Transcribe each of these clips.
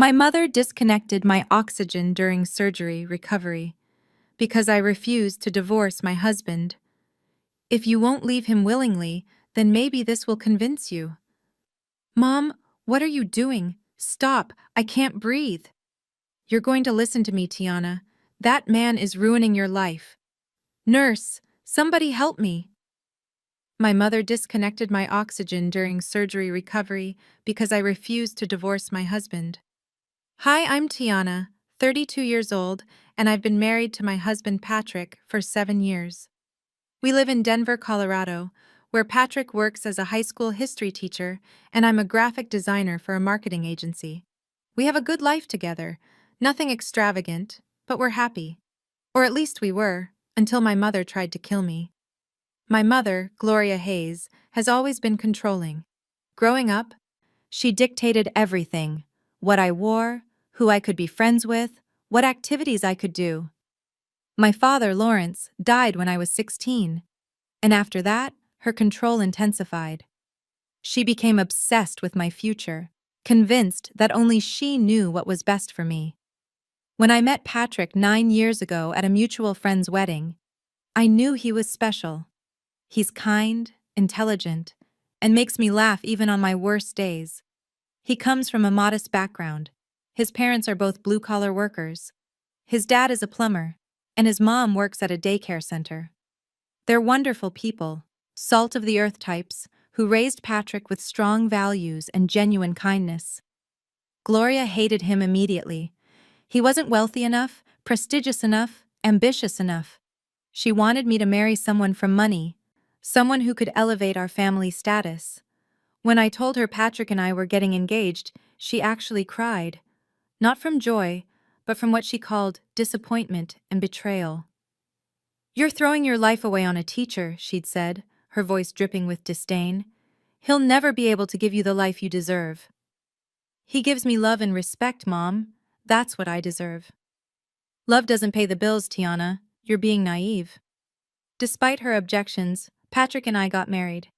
My mother disconnected my oxygen during surgery recovery because I refused to divorce my husband. If you won't leave him willingly, then maybe this will convince you. Mom, what are you doing? Stop, I can't breathe. You're going to listen to me, Tiana. That man is ruining your life. Nurse, somebody help me. My mother disconnected my oxygen during surgery recovery because I refused to divorce my husband. Hi, I'm Tiana, 32 years old, and I've been married to my husband Patrick for 7 years. We live in Denver, Colorado, where Patrick works as a high school history teacher and I'm a graphic designer for a marketing agency. We have a good life together, nothing extravagant, but we're happy. Or at least we were, until my mother tried to kill me. My mother, Gloria Hayes, has always been controlling. Growing up, she dictated everything: what I wore, who I could be friends with, what activities I could do. My father, Lawrence, died when I was 16, and after that, her control intensified. She became obsessed with my future, convinced that only she knew what was best for me. When I met Patrick 9 years ago at a mutual friend's wedding, I knew he was special. He's kind, intelligent, and makes me laugh even on my worst days. He comes from a modest background. His parents are both blue-collar workers. His dad is a plumber, and his mom works at a daycare center. They're wonderful people, salt-of-the-earth types, who raised Patrick with strong values and genuine kindness. Gloria hated him immediately. He wasn't wealthy enough, prestigious enough, ambitious enough. She wanted me to marry someone from money, someone who could elevate our family status. When I told her Patrick and I were getting engaged, she actually cried. Not from joy, but from what she called disappointment and betrayal. "You're throwing your life away on a teacher," she'd said, her voice dripping with disdain. "He'll never be able to give you the life you deserve." "He gives me love and respect, Mom. That's what I deserve." "Love doesn't pay the bills, Tiana. You're being naive." Despite her objections, Patrick and I got married.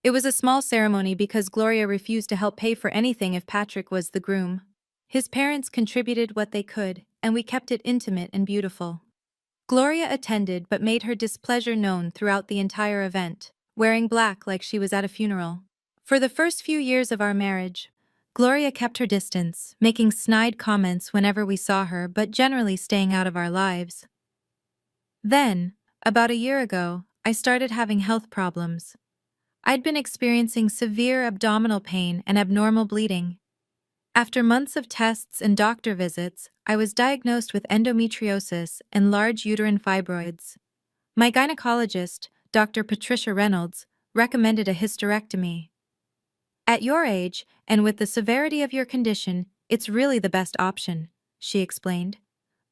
It was a small ceremony because Gloria refused to help pay for anything if Patrick was the groom. His parents contributed what they could, and we kept it intimate and beautiful. Gloria attended but made her displeasure known throughout the entire event, wearing black like she was at a funeral. For the first few years of our marriage, Gloria kept her distance, making snide comments whenever we saw her but generally staying out of our lives. Then, about a year ago, I started having health problems. I'd been experiencing severe abdominal pain and abnormal bleeding. After months of tests and doctor visits, I was diagnosed with endometriosis and large uterine fibroids. My gynecologist, Dr. Patricia Reynolds, recommended a hysterectomy. "At your age, and with the severity of your condition, it's really the best option," she explained.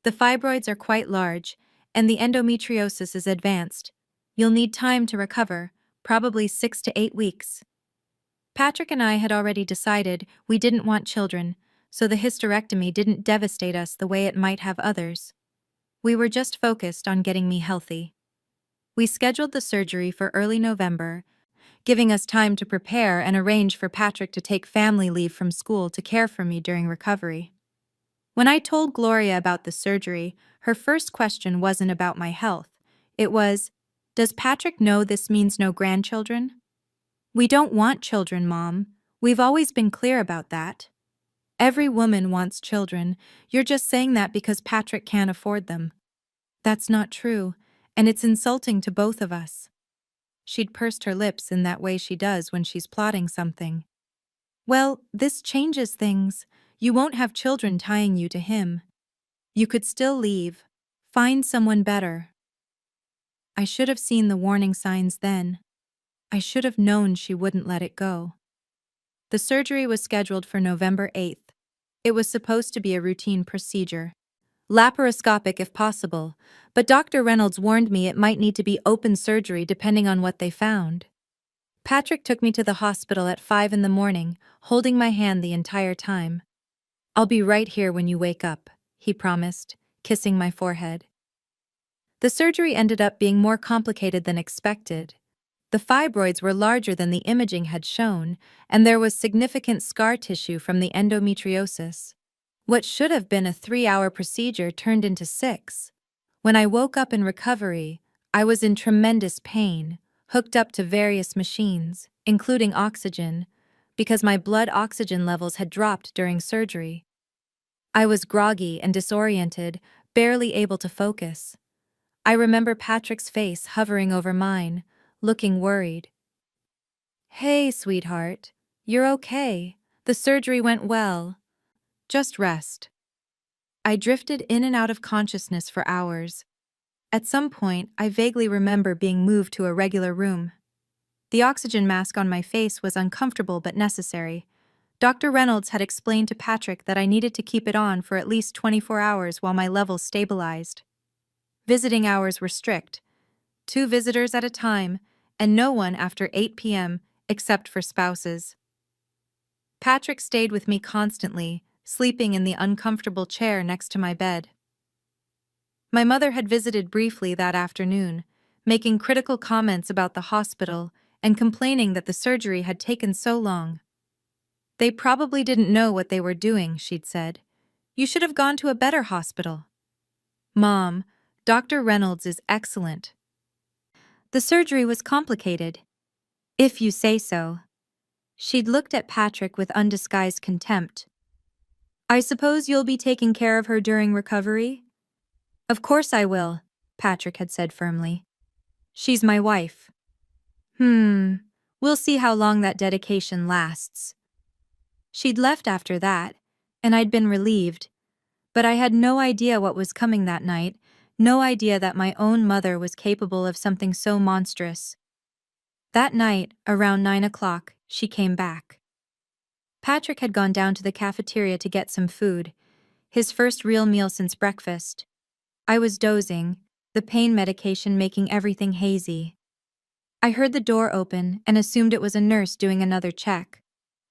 "The fibroids are quite large, and the endometriosis is advanced. You'll need time to recover, probably 6 to 8 weeks." Patrick and I had already decided we didn't want children, so the hysterectomy didn't devastate us the way it might have others. We were just focused on getting me healthy. We scheduled the surgery for early November, giving us time to prepare and arrange for Patrick to take family leave from school to care for me during recovery. When I told Gloria about the surgery, her first question wasn't about my health. It was, "Does Patrick know this means no grandchildren?" "We don't want children, Mom. We've always been clear about that." "Every woman wants children. You're just saying that because Patrick can't afford them." "That's not true, and it's insulting to both of us." She'd pursed her lips in that way she does when she's plotting something. "Well, this changes things. You won't have children tying you to him. You could still leave. Find someone better." I should have seen the warning signs then. I should have known she wouldn't let it go. The surgery was scheduled for November 8th. It was supposed to be a routine procedure, laparoscopic if possible, but Dr. Reynolds warned me it might need to be open surgery depending on what they found. Patrick took me to the hospital at 5 in the morning, holding my hand the entire time. "I'll be right here when you wake up," he promised, kissing my forehead. The surgery ended up being more complicated than expected. The fibroids were larger than the imaging had shown, and there was significant scar tissue from the endometriosis. What should have been a 3-hour procedure turned into 6. When I woke up in recovery, I was in tremendous pain, hooked up to various machines, including oxygen, because my blood oxygen levels had dropped during surgery. I was groggy and disoriented, barely able to focus. I remember Patrick's face hovering over mine, looking worried. "Hey, sweetheart. You're okay. The surgery went well. Just rest." I drifted in and out of consciousness for hours. At some point, I vaguely remember being moved to a regular room. The oxygen mask on my face was uncomfortable but necessary. Dr. Reynolds had explained to Patrick that I needed to keep it on for at least 24 hours while my levels stabilized. Visiting hours were strict, 2 visitors at a time, and no one after 8 p.m. except for spouses. Patrick stayed with me constantly, sleeping in the uncomfortable chair next to my bed. My mother had visited briefly that afternoon, making critical comments about the hospital and complaining that the surgery had taken so long. "They probably didn't know what they were doing," she'd said. "You should have gone to a better hospital." "Mom, Dr. Reynolds is excellent." "The surgery was complicated." "If you say so." She'd looked at Patrick with undisguised contempt. "I suppose you'll be taking care of her during recovery?" "Of course I will," Patrick had said firmly. "She's my wife." We'll see how long that dedication lasts." She'd left after that, and I'd been relieved. But I had no idea what was coming that night, no idea that my own mother was capable of something so monstrous. That night, around 9 o'clock, she came back. Patrick had gone down to the cafeteria to get some food, his first real meal since breakfast. I was dozing, the pain medication making everything hazy. I heard the door open and assumed it was a nurse doing another check.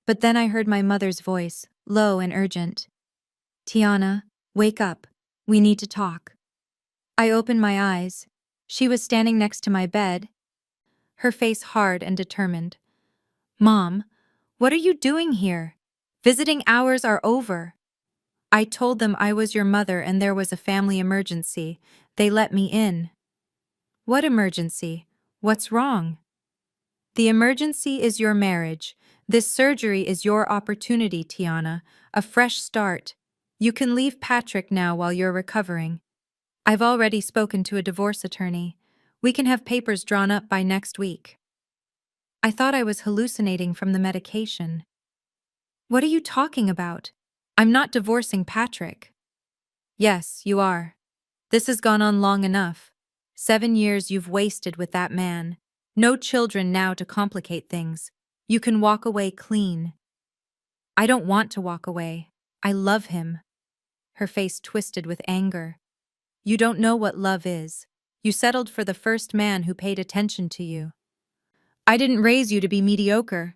But then I heard my mother's voice, low and urgent. "Tiana, wake up. We need to talk." I opened my eyes. She was standing next to my bed, her face hard and determined. "Mom, what are you doing here? Visiting hours are over." "I told them I was your mother and there was a family emergency. They let me in." "What emergency? What's wrong?" "The emergency is your marriage. This surgery is your opportunity, Tiana. A fresh start. You can leave Patrick now while you're recovering. I've already spoken to a divorce attorney. We can have papers drawn up by next week." I thought I was hallucinating from the medication. "What are you talking about? I'm not divorcing Patrick." "Yes, you are. This has gone on long enough. 7 years you've wasted with that man. No children now to complicate things. You can walk away clean." "I don't want to walk away. I love him." Her face twisted with anger. "You don't know what love is. You settled for the first man who paid attention to you." "I didn't raise you to be mediocre."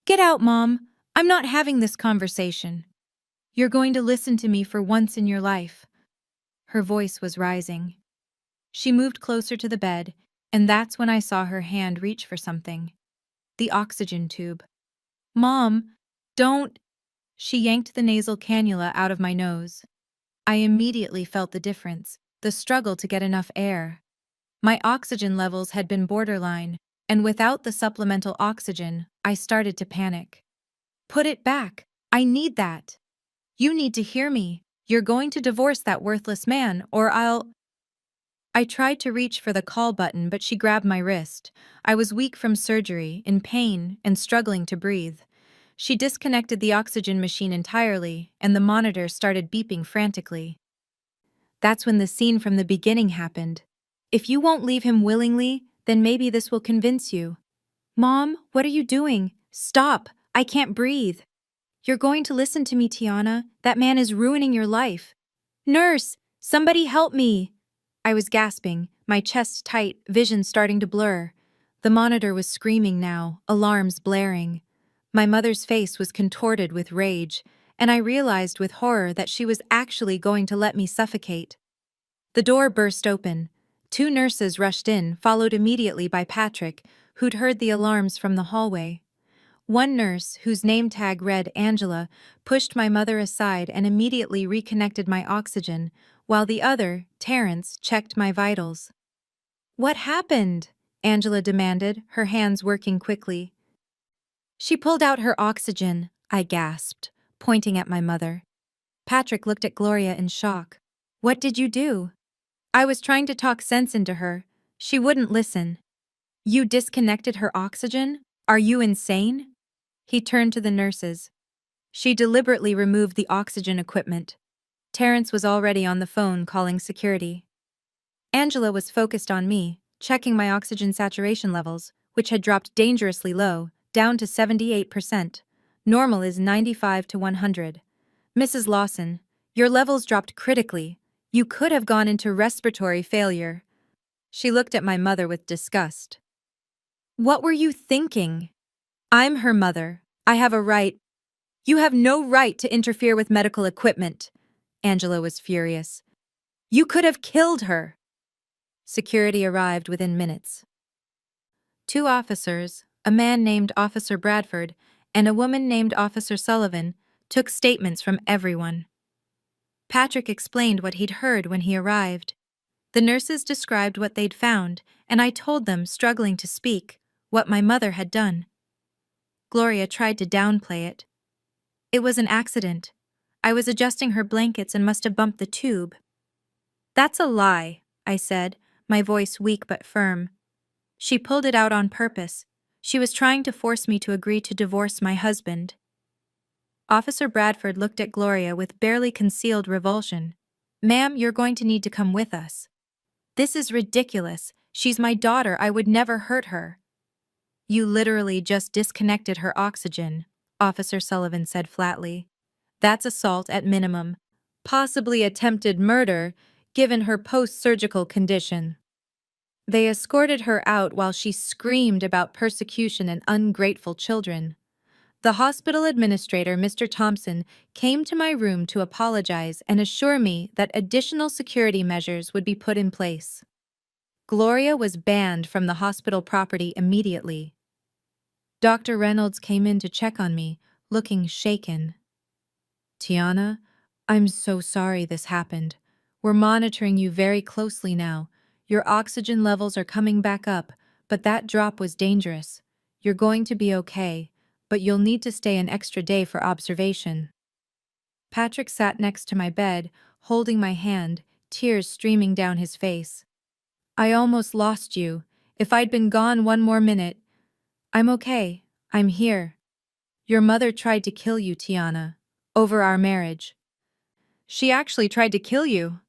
"Get out, Mom. I'm not having this conversation. You're going to listen to me for once in your life." Her voice was rising. She moved closer to the bed, and that's when I saw her hand reach for something. The oxygen tube. "Mom, don't." She yanked the nasal cannula out of my nose. I immediately felt the difference, the struggle to get enough air. My oxygen levels had been borderline, and without the supplemental oxygen, I started to panic. "Put it back. I need that. You need to hear me. You're going to divorce that worthless man, or I'll—" I tried to reach for the call button, but she grabbed my wrist. I was weak from surgery, in pain, and struggling to breathe. She disconnected the oxygen machine entirely, and the monitor started beeping frantically. That's when the scene from the beginning happened. "If you won't leave him willingly, then maybe this will convince you." "Mom, what are you doing? Stop! I can't breathe." "You're going to listen to me, Tiana. That man is ruining your life." "Nurse, somebody help me!" I was gasping, my chest tight, vision starting to blur. The monitor was screaming now, alarms blaring. My mother's face was contorted with rage, and I realized with horror that she was actually going to let me suffocate. The door burst open. 2 nurses rushed in, followed immediately by Patrick, who'd heard the alarms from the hallway. One nurse, whose name tag read Angela, pushed my mother aside and immediately reconnected my oxygen, while the other, Terrence, checked my vitals. "What happened?" Angela demanded, her hands working quickly. "She pulled out her oxygen," I gasped, pointing at my mother. Patrick looked at Gloria in shock. "What did you do?" "I was trying to talk sense into her. She wouldn't listen." "You disconnected her oxygen? Are you insane?" He turned to the nurses. "She deliberately removed the oxygen equipment." Terrence was already on the phone calling security. Angela was focused on me, checking my oxygen saturation levels, which had dropped dangerously low, down to 78%. Normal is 95 to 100. "Mrs. Lawson, your levels dropped critically. You could have gone into respiratory failure." She looked at my mother with disgust. "What were you thinking? I'm her mother. I have a right." "You have no right to interfere with medical equipment." Angela was furious. "You could have killed her." Security arrived within minutes. Two officers, a man named Officer Bradford and a woman named Officer Sullivan, took statements from everyone. Patrick explained what he'd heard when he arrived. The nurses described what they'd found, and I told them, struggling to speak, what my mother had done. Gloria tried to downplay it. "It was an accident. I was adjusting her blankets and must have bumped the tube." "That's a lie," I said, my voice weak but firm. "She pulled it out on purpose. She was trying to force me to agree to divorce my husband." Officer Bradford looked at Gloria with barely concealed revulsion. "Ma'am, you're going to need to come with us." "This is ridiculous. She's my daughter. I would never hurt her." "You literally just disconnected her oxygen," Officer Sullivan said flatly. "That's assault at minimum. Possibly attempted murder, given her post-surgical condition." They escorted her out while she screamed about persecution and ungrateful children. The hospital administrator, Mr. Thompson, came to my room to apologize and assure me that additional security measures would be put in place. Gloria was banned from the hospital property immediately. Dr. Reynolds came in to check on me, looking shaken. "Tiana, I'm so sorry this happened. We're monitoring you very closely now. Your oxygen levels are coming back up, but that drop was dangerous. You're going to be okay, but you'll need to stay an extra day for observation." Patrick sat next to my bed, holding my hand, tears streaming down his face. "I almost lost you. If I'd been gone one more minute—" "I'm okay. I'm here. Your mother tried to kill you, Tiana, over our marriage." "She actually tried to kill you?"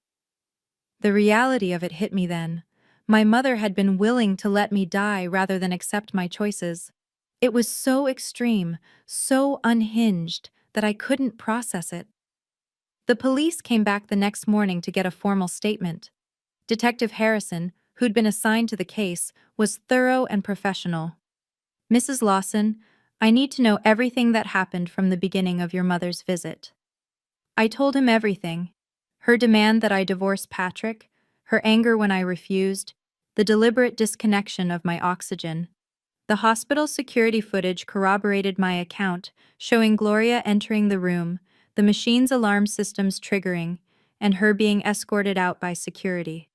The reality of it hit me then. My mother had been willing to let me die rather than accept my choices. It was so extreme, so unhinged, that I couldn't process it. The police came back the next morning to get a formal statement. Detective Harrison, who'd been assigned to the case, was thorough and professional. "Mrs. Lawson, I need to know everything that happened from the beginning of your mother's visit." I told him everything. Her demand that I divorce Patrick, her anger when I refused, the deliberate disconnection of my oxygen. The hospital security footage corroborated my account, showing Gloria entering the room, the machine's alarm systems triggering, and her being escorted out by security.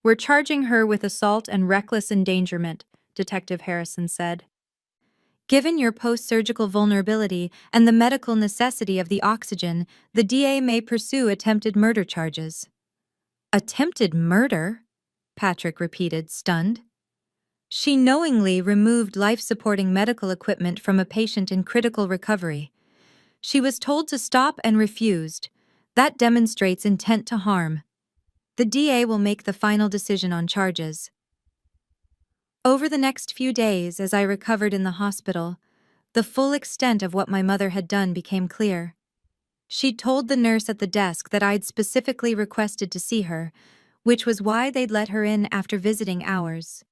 "We're charging her with assault and reckless endangerment," Detective Harrison said. "Given your post-surgical vulnerability and the medical necessity of the oxygen, the DA may pursue attempted murder charges." "Attempted murder?" Patrick repeated, stunned. "She knowingly removed life-supporting medical equipment from a patient in critical recovery. She was told to stop and refused. That demonstrates intent to harm. The DA will make the final decision on charges." Over the next few days, as I recovered in the hospital, the full extent of what my mother had done became clear. She'd told the nurse at the desk that I'd specifically requested to see her, which was why they'd let her in after visiting hours.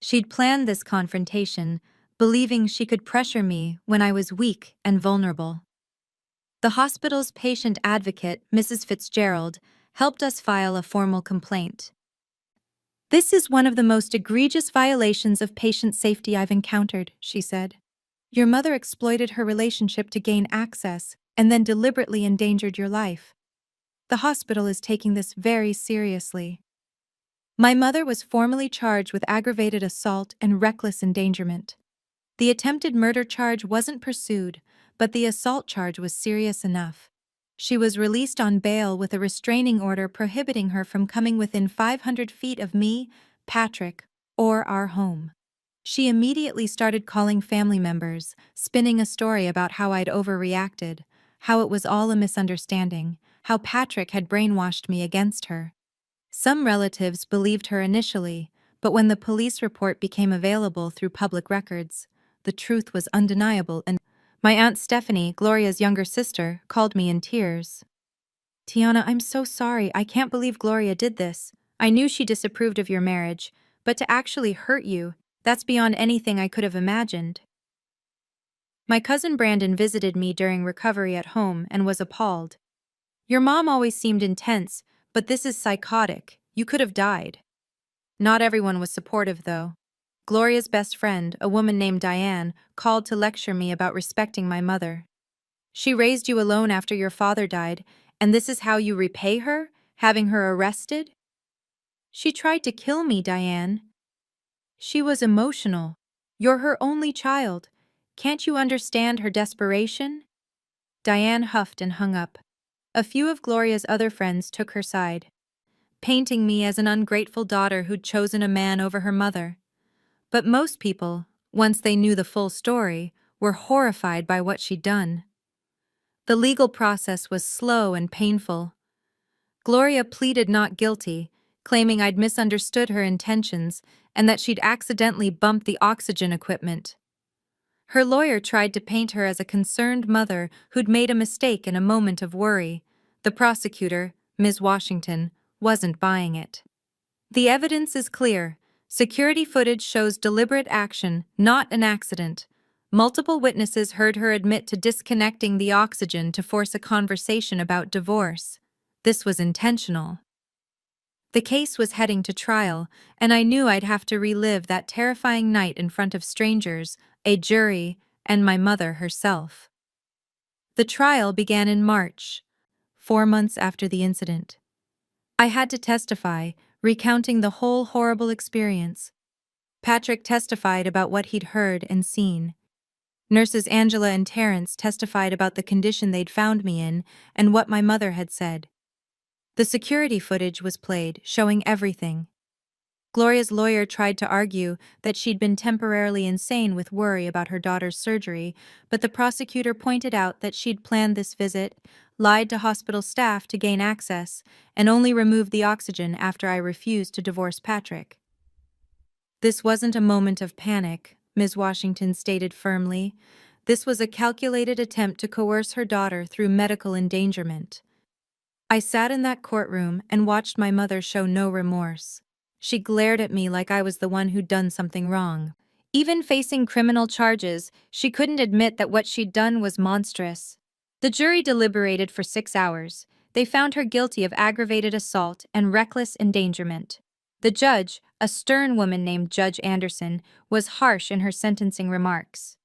She'd planned this confrontation, believing she could pressure me when I was weak and vulnerable. The hospital's patient advocate, Mrs. Fitzgerald, helped us file a formal complaint. "This is one of the most egregious violations of patient safety I've encountered," she said. Your mother exploited her relationship to gain access and then deliberately endangered your life. The hospital is taking this very seriously. My mother was formally charged with aggravated assault and reckless endangerment. The attempted murder charge wasn't pursued, but the assault charge was serious enough. She was released on bail with a restraining order prohibiting her from coming within 500 feet of me, Patrick, or our home. She immediately started calling family members, spinning a story about how I'd overreacted, how it was all a misunderstanding, how Patrick had brainwashed me against her. Some relatives believed her initially, but when the police report became available through public records, the truth was undeniable and my Aunt Stephanie, Gloria's younger sister, called me in tears. Tiana, I'm so sorry. I can't believe Gloria did this. I knew she disapproved of your marriage, but to actually hurt you, that's beyond anything I could have imagined. My cousin Brandon visited me during recovery at home and was appalled. Your mom always seemed intense, but this is psychotic. You could have died. Not everyone was supportive, though. Gloria's best friend, a woman named Diane, called to lecture me about respecting my mother. She raised you alone after your father died, and this is how you repay her, having her arrested? She tried to kill me, Diane. She was emotional. You're her only child. Can't you understand her desperation? Diane huffed and hung up. A few of Gloria's other friends took her side, painting me as an ungrateful daughter who'd chosen a man over her mother. But most people, once they knew the full story, were horrified by what she'd done. The legal process was slow and painful. Gloria pleaded not guilty, claiming I'd misunderstood her intentions and that she'd accidentally bumped the oxygen equipment. Her lawyer tried to paint her as a concerned mother who'd made a mistake in a moment of worry. The prosecutor, Ms. Washington, wasn't buying it. The evidence is clear. Security footage shows deliberate action, not an accident. Multiple witnesses heard her admit to disconnecting the oxygen to force a conversation about divorce. This was intentional. The case was heading to trial, and I knew I'd have to relive that terrifying night in front of strangers, a jury, and my mother herself. The trial began in March, 4 months after the incident. I had to testify, recounting the whole horrible experience. Patrick testified about what he'd heard and seen. Nurses Angela and Terrence testified about the condition they'd found me in and what my mother had said. The security footage was played, showing everything. Gloria's lawyer tried to argue that she'd been temporarily insane with worry about her daughter's surgery, but the prosecutor pointed out that she'd planned this visit, lied to hospital staff to gain access, and only removed the oxygen after I refused to divorce Patrick. This wasn't a moment of panic, Ms. Washington stated firmly. This was a calculated attempt to coerce her daughter through medical endangerment. I sat in that courtroom and watched my mother show no remorse. She glared at me like I was the one who'd done something wrong. Even facing criminal charges, she couldn't admit that what she'd done was monstrous. The jury deliberated for 6 hours. They found her guilty of aggravated assault and reckless endangerment. The judge, a stern woman named Judge Anderson, was harsh in her sentencing remarks.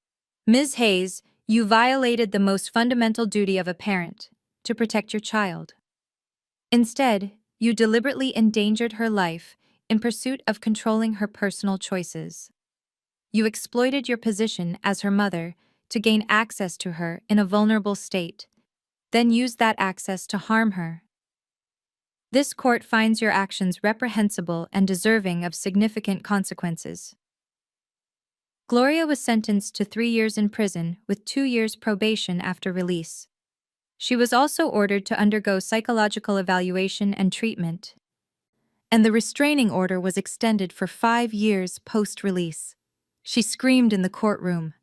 Ms. Hayes, you violated the most fundamental duty of a parent, to protect your child. Instead, you deliberately endangered her life in pursuit of controlling her personal choices. You exploited your position as her mother to gain access to her in a vulnerable state, then used that access to harm her. This court finds your actions reprehensible and deserving of significant consequences. Gloria was sentenced to 3 years in prison with 2 years probation after release. She was also ordered to undergo psychological evaluation and treatment, and the restraining order was extended for 5 years post-release. She screamed in the courtroom,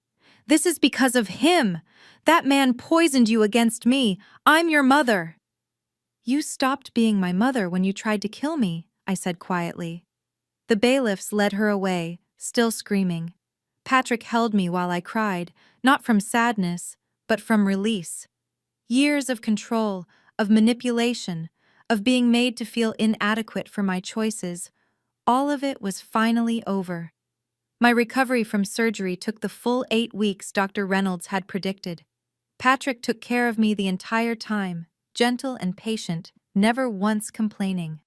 "This is because of him! That man poisoned you against me! I'm your mother!" "You stopped being my mother when you tried to kill me," I said quietly. The bailiffs led her away, still screaming. Patrick held me while I cried, not from sadness, but from release. Years of control, of manipulation, of being made to feel inadequate for my choices, all of it was finally over. My recovery from surgery took the full 8 weeks Dr. Reynolds had predicted. Patrick took care of me the entire time, gentle and patient, never once complaining.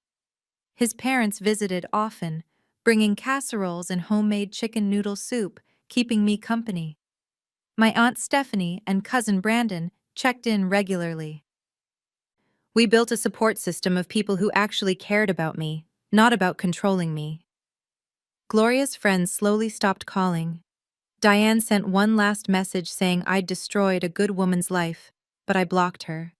His parents visited often, bringing casseroles and homemade chicken noodle soup, keeping me company. My Aunt Stephanie and cousin Brandon checked in regularly. We built a support system of people who actually cared about me, not about controlling me. Gloria's friends slowly stopped calling. Diane sent one last message saying I'd destroyed a good woman's life, but I blocked her.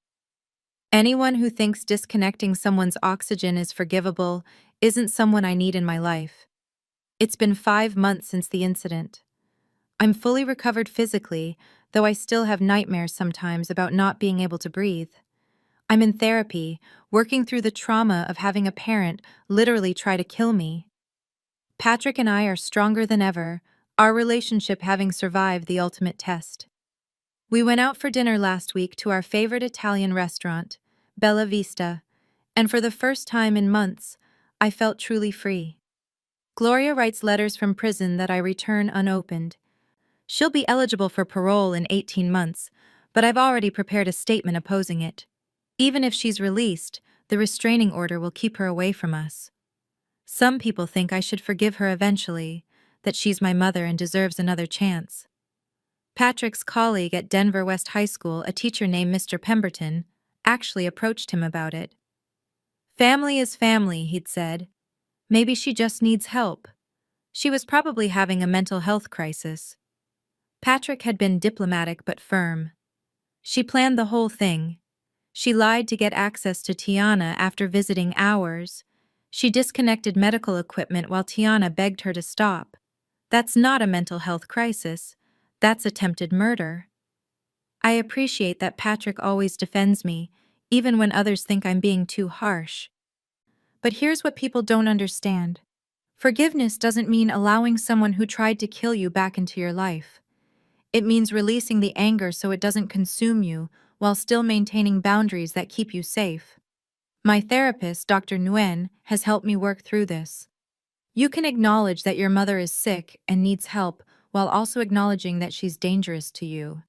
Anyone who thinks disconnecting someone's oxygen is forgivable isn't someone I need in my life. It's been 5 months since the incident. I'm fully recovered physically, though I still have nightmares sometimes about not being able to breathe. I'm in therapy, working through the trauma of having a parent literally try to kill me. Patrick and I are stronger than ever, our relationship having survived the ultimate test. We went out for dinner last week to our favorite Italian restaurant, Bella Vista, and for the first time in months, I felt truly free. Gloria writes letters from prison that I return unopened. She'll be eligible for parole in 18 months, but I've already prepared a statement opposing it. Even if she's released, the restraining order will keep her away from us. Some people think I should forgive her eventually, that she's my mother and deserves another chance. Patrick's colleague at Denver West High School, a teacher named Mr. Pemberton, actually approached him about it. Family is family, he'd said. Maybe she just needs help. She was probably having a mental health crisis. Patrick had been diplomatic but firm. She planned the whole thing. She lied to get access to Tiana after visiting hours. She disconnected medical equipment while Tiana begged her to stop. That's not a mental health crisis. That's attempted murder. I appreciate that Patrick always defends me, even when others think I'm being too harsh. But here's what people don't understand. Forgiveness doesn't mean allowing someone who tried to kill you back into your life. It means releasing the anger so it doesn't consume you, while still maintaining boundaries that keep you safe. My therapist, Dr. Nguyen, has helped me work through this. You can acknowledge that your mother is sick and needs help while also acknowledging that she's dangerous to you.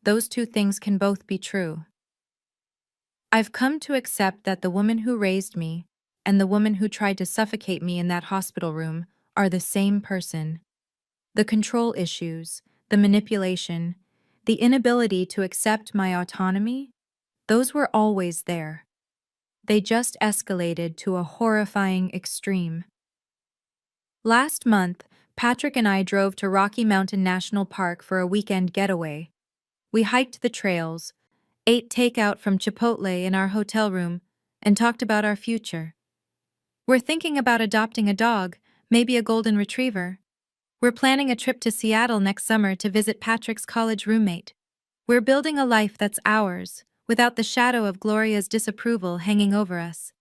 Those two things can both be true. I've come to accept that the woman who raised me and the woman who tried to suffocate me in that hospital room are the same person. The control issues, the manipulation, the inability to accept my autonomy, those were always there. They just escalated to a horrifying extreme. Last month, Patrick and I drove to Rocky Mountain National Park for a weekend getaway. We hiked the trails, ate takeout from Chipotle in our hotel room, and talked about our future. We're thinking about adopting a dog, maybe a golden retriever. We're planning a trip to Seattle next summer to visit Patrick's college roommate. We're building a life that's ours, without the shadow of Gloria's disapproval hanging over us.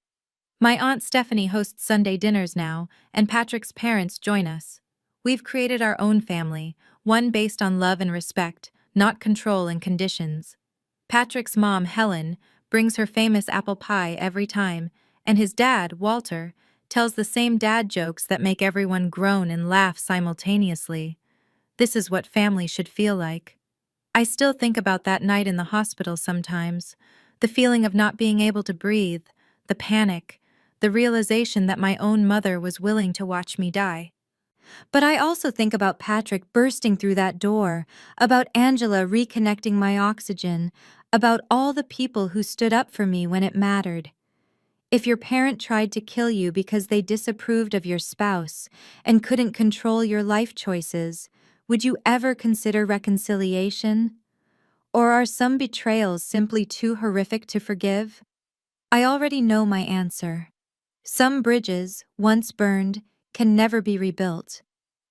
My Aunt Stephanie hosts Sunday dinners now, and Patrick's parents join us. We've created our own family, one based on love and respect, not control and conditions. Patrick's mom, Helen, brings her famous apple pie every time, and his dad, Walter, tells the same dad jokes that make everyone groan and laugh simultaneously. This is what family should feel like. I still think about that night in the hospital sometimes, the feeling of not being able to breathe, the panic, the realization that my own mother was willing to watch me die. But I also think about Patrick bursting through that door, about Angela reconnecting my oxygen, about all the people who stood up for me when it mattered. If your parent tried to kill you because they disapproved of your spouse and couldn't control your life choices, would you ever consider reconciliation? Or are some betrayals simply too horrific to forgive? I already know my answer. Some bridges, once burned, can never be rebuilt.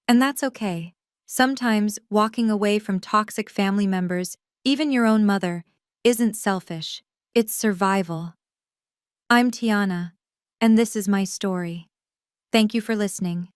And that's okay. Sometimes walking away from toxic family members, even your own mother, isn't selfish. It's survival. I'm Tiana, and this is my story. Thank you for listening.